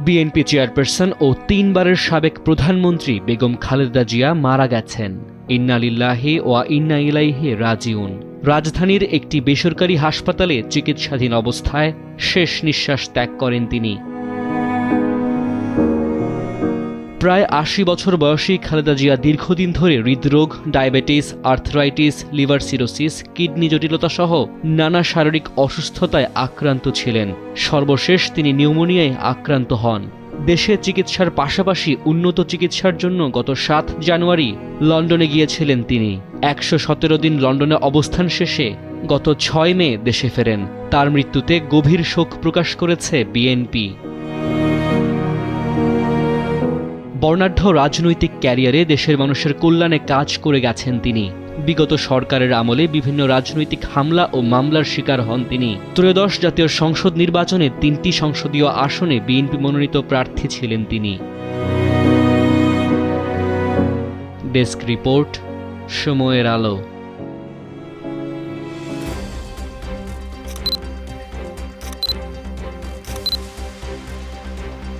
BNP chairperson ও ৩ বারের সাবেক প্রধানমন্ত্রী বেগম খালেদা জিয়া মারা গেছেন। ইন্না লিল্লাহি ওয়া ইন্না ইলাইহি রাজিউন। রাজধানীর একটি বেসরকারি হাসপাতালে চিকিৎসাধীন অবস্থায় শেষ নিঃশ্বাস ত্যাগ করেন তিনি। প্রায় ৮০ বছর বয়সী খালেদা জিয়া দীর্ঘদিন ধরে হৃদরোগ, diabetes, arthritis, liver cirrhosis, kidney জটিলতা সহ নানা শারীরিক অসুস্থতায় আক্রান্ত ছিলেন। সর্বশেষ তিনি নিউমোনিয়ায় আক্রান্ত হন। দেশে চিকিৎসার পাশাপাশি উন্নত চিকিৎসার জন্য গত ৭ জানুয়ারি লন্ডনে গিয়েছিলেন তিনি। ১১৭ দিন লন্ডনে অবস্থান শেষে গত ৬ মে দেশে ফেরেন। তার মৃত্যুতে গভীর শোক প্রকাশ করেছে বিএনপি। বর্ণাঢ্য রাজনৈতিক ক্যারিয়ারে দেশের মানুষের কল্যাণে কাজ করে গেছেন তিনি। বিগত সরকারের আমলে বিভিন্ন রাজনৈতিক হামলা ও মামলার শিকার হন তিনি। ত্রয়োদশ জাতীয় সংসদ নির্বাচনে ৩টি সংসদীয় আসনে বিএনপি মনোনীত প্রার্থী ছিলেন তিনি। ডেস্ক রিপোর্ট, সময়ের আলো।